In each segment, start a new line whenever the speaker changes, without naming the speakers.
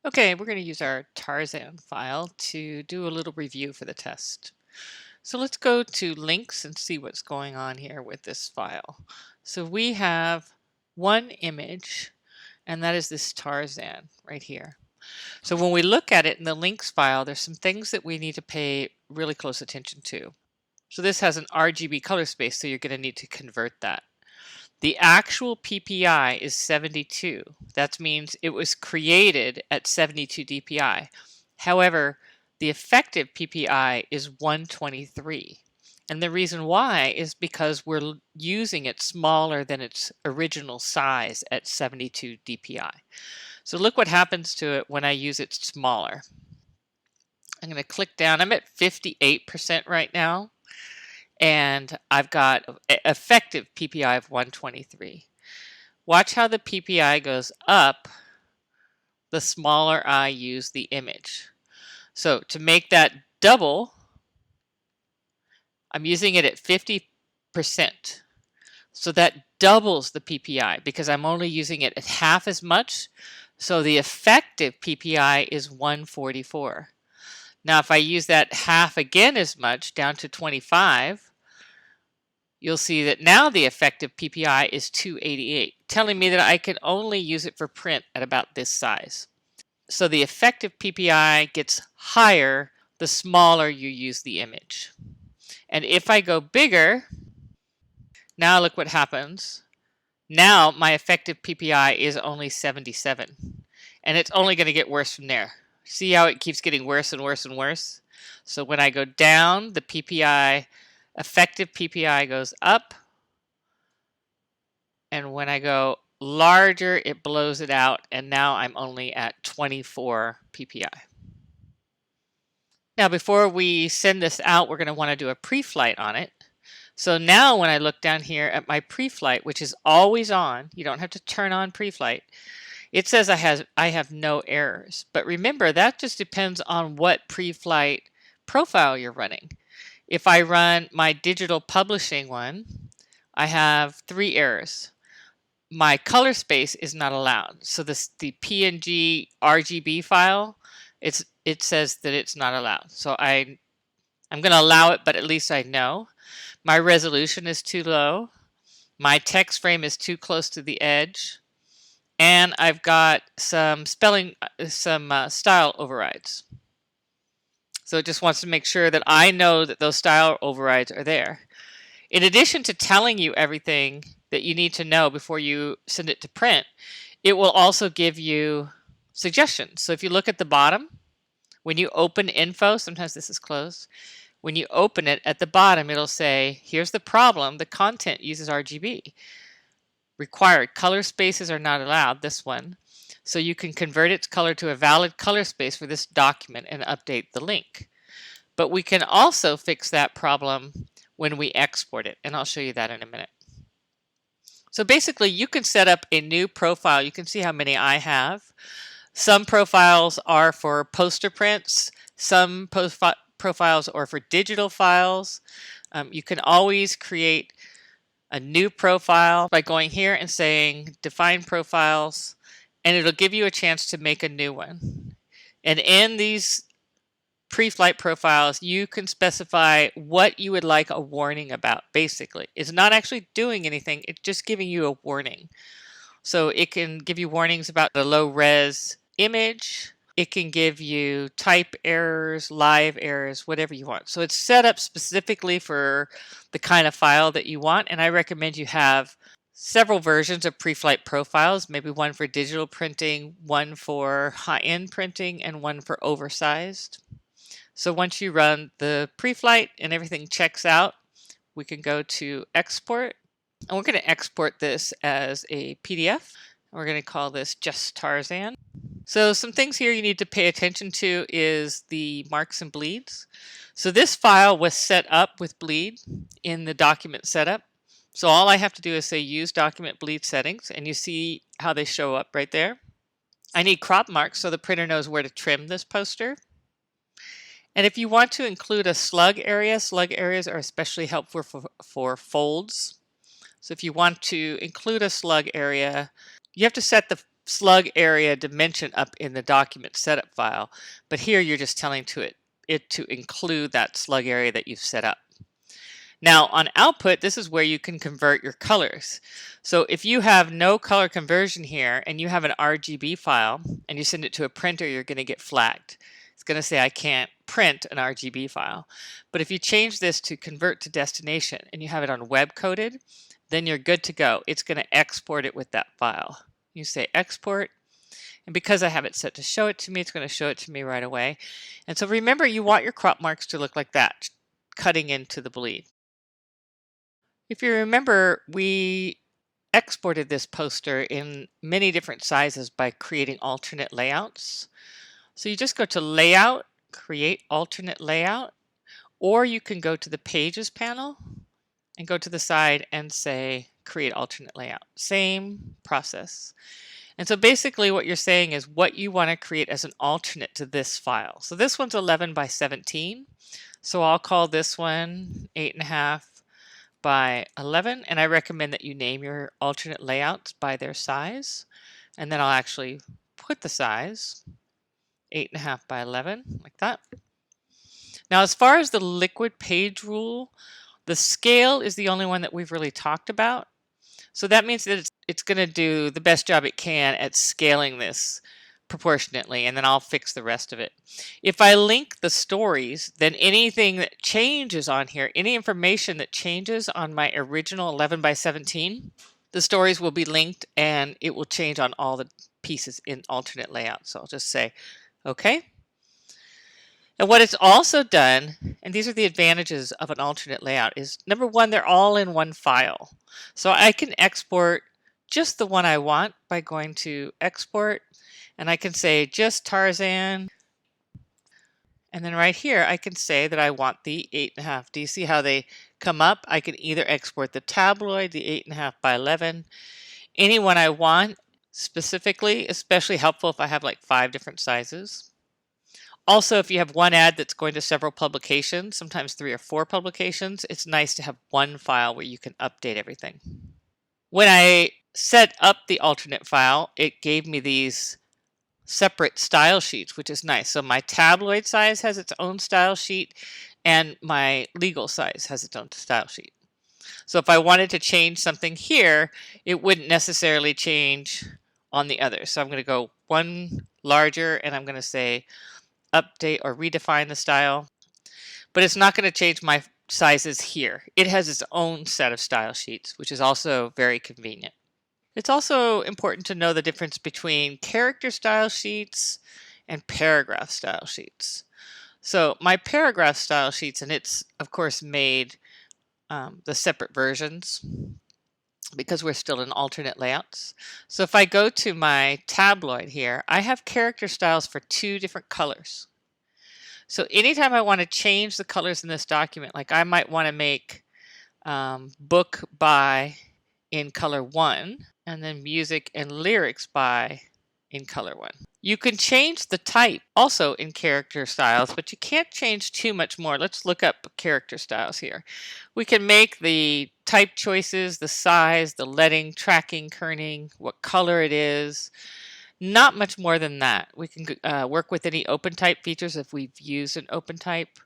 Okay, we're going to use our Tarzan file to do a little review for the test. So let's go to links and see what's going on here with this file. So we have one image, and that is this Tarzan right here. So when we look at it in the links file, there's some things that we need to pay really close attention to. So this has an RGB color space, so you're going to need to convert that. The actual PPI is 72. That means it was created at 72 DPI. However, the effective PPI is 123. And the reason why is because we're using it smaller than its original size at 72 DPI. So look what happens to it when I use it smaller. I'm going to click down. I'm at 58% right now, and I've got effective PPI of 123. Watch how the PPI goes up the smaller I use the image. So to make that double, I'm using it at 50%. So that doubles the PPI because I'm only using it at half as much. So the effective PPI is 144. Now if I use that half again as much down to 25, you'll see that now the effective PPI is 288, telling me that I can only use it for print at about this size. So the effective PPI gets higher the smaller you use the image. And if I go bigger, now look what happens. Now my effective PPI is only 77. And it's only going to get worse from there. See how it keeps getting worse and worse and worse? So when I go down, the PPI, effective PPI goes up. And when I go larger, it blows it out. And now I'm only at 24 PPI. Now, before we send this out, we're going to want to do a pre-flight on it. So now when I look down here at my pre-flight, which is always on, you don't have to turn on pre-flight, it says I have no errors. But remember, that just depends on what pre-flight profile you're running. If I run my digital publishing one, I have 3 errors. My color space is not allowed. So the PNG RGB file, it says that it's not allowed. So I'm going to allow it, but at least I know. My resolution is too low. My text frame is too close to the edge. And I've got some style overrides. So it just wants to make sure that I know that those style overrides are there. In addition to telling you everything that you need to know before you send it to print, it will also give you suggestions. So if you look at the bottom, when you open info, sometimes this is closed, when you open it at the bottom, it'll say, here's the problem, the content uses RGB. Required color spaces are not allowed, this one. So you can convert its color to a valid color space for this document and update the link. But we can also fix that problem when we export it, and I'll show you that in a minute. So basically, you can set up a new profile. You can see how many I have. Some profiles are for poster prints. Some profiles are for digital files. You can always create a new profile by going here and saying define profiles, and it'll give you a chance to make a new one. And in these pre-flight profiles, you can specify what you would like a warning about, basically. It's not actually doing anything, it's just giving you a warning. So it can give you warnings about the low-res image. It can give you type errors, live errors, whatever you want. So it's set up specifically for the kind of file that you want, and I recommend you have several versions of pre-flight profiles, maybe one for digital printing, one for high-end printing, and one for oversized. So once you run the pre-flight and everything checks out, we can go to export. And we're going to export this as a PDF. We're going to call this just Tarzan. So some things here you need to pay attention to is the marks and bleeds. So this file was set up with bleed in the document setup. So all I have to do is say use document bleed settings, and you see how they show up right there. I need crop marks so the printer knows where to trim this poster. And if you want to include a slug areas are especially helpful for folds. So if you want to include a slug area, you have to set the slug area dimension up in the document setup file, but here you're just telling it to include that slug area that you've set up. Now on output, this is where you can convert your colors. So if you have no color conversion here and you have an RGB file and you send it to a printer, you're going to get flagged. It's going to say I can't print an RGB file. But if you change this to convert to destination and you have it on web coded, then you're good to go. It's going to export it with that file. You say export, and because I have it set to show it to me, it's going to show it to me right away. And so remember, you want your crop marks to look like that, cutting into the bleed. If you remember, we exported this poster in many different sizes by creating alternate layouts. So you just go to Layout, Create Alternate Layout, or you can go to the Pages panel and go to the side and say Create Alternate Layout. Same process. And so basically what you're saying is what you want to create as an alternate to this file. So this one's 11 by 17. So I'll call this one 8.5 by 11, and I recommend that you name your alternate layouts by their size. And then I'll actually put the size 8.5 by 11 like that. Now as far as the liquid page rule, the scale is the only one that we've really talked about. So that means that it's going to do the best job it can at scaling this proportionately, and then I'll fix the rest of it. If I link the stories, then anything that changes on here, any information that changes on my original 11 by 17, the stories will be linked and it will change on all the pieces in alternate layout. So I'll just say, okay. And what it's also done, and these are the advantages of an alternate layout, is number one, they're all in one file. So I can export just the one I want by going to export, and I can say just Tarzan. And then right here, I can say that I want the 8.5. Do you see how they come up? I can either export the tabloid, the 8.5 by 11, any one I want specifically, especially helpful if I have like 5 different sizes. Also, if you have one ad that's going to several publications, sometimes 3 or 4 publications, it's nice to have one file where you can update everything. When I set up the alternate file, it gave me these separate style sheets, which is nice. So my tabloid size has its own style sheet, and my legal size has its own style sheet. So if I wanted to change something here, it wouldn't necessarily change on the other. So I'm going to go one larger, and I'm going to say update or redefine the style, but it's not going to change my sizes here. It has its own set of style sheets, which is also very convenient. It's also important to know the difference between character style sheets and paragraph style sheets. So my paragraph style sheets, and it's of course made the separate versions because we're still in alternate layouts. So if I go to my tabloid here, I have character styles for 2 different colors. So anytime I want to change the colors in this document, like I might want to make book by in color 1 and then music and lyrics by in color 1. You can change the type also in character styles, but you can't change too much more. Let's look up character styles here. We can make the type choices, the size, the leading, tracking, kerning, what color it is. Not much more than that. We can work with any OpenType features if we've used an OpenType,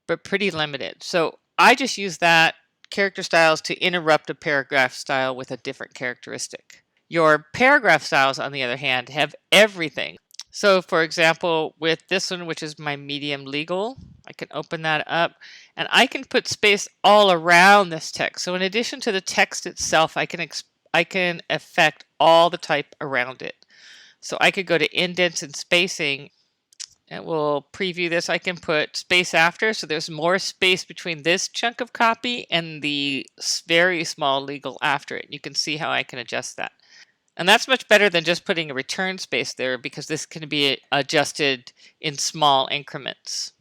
but pretty limited. So I just use that character styles to interrupt a paragraph style with a different characteristic. Your paragraph styles, on the other hand, have everything. So for example, with this one, which is my medium legal, I can open that up and I can put space all around this text. So in addition to the text itself, I can affect all the type around it. So I could go to indents and spacing, and we'll preview this. I can put space after, so there's more space between this chunk of copy and the very small legal after it. You can see how I can adjust that. And that's much better than just putting a return space there, because this can be adjusted in small increments.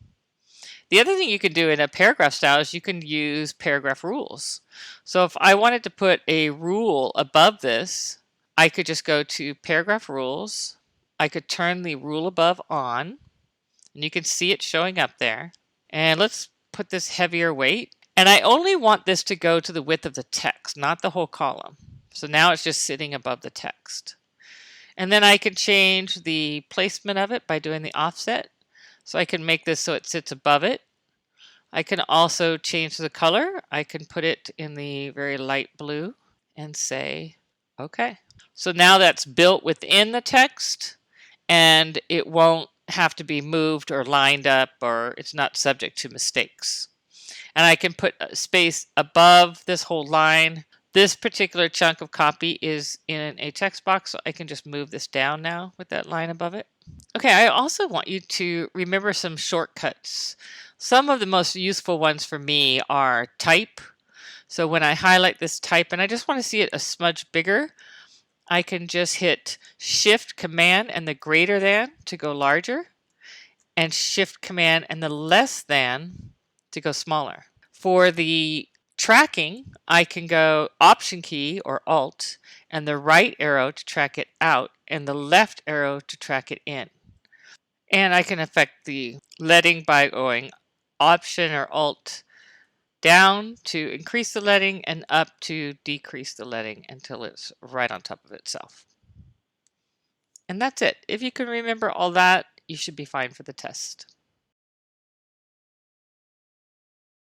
The other thing you can do in a paragraph style is you can use paragraph rules. So if I wanted to put a rule above this, I could just go to paragraph rules. I could turn the rule above on, and you can see it showing up there. And let's put this heavier weight. And I only want this to go to the width of the text, not the whole column. So now it's just sitting above the text. And then I can change the placement of it by doing the offset. So I can make this so it sits above it. I can also change the color. I can put it in the very light blue and say, okay. So now that's built within the text and it won't have to be moved or lined up, or it's not subject to mistakes. And I can put a space above this whole line. This particular chunk of copy is in a text box, so I can just move this down now with that line above it. Okay, I also want you to remember some shortcuts. Some of the most useful ones for me are type. So when I highlight this type and I just want to see it a smudge bigger, I can just hit Shift Command and the greater than to go larger, and Shift Command and the less than to go smaller. For the tracking, I can go Option key or Alt and the right arrow to track it out and the left arrow to track it in. And I can affect the leading by going Option or Alt down to increase the leading and up to decrease the leading until it's right on top of itself. And that's it. If you can remember all that, you should be fine for the test.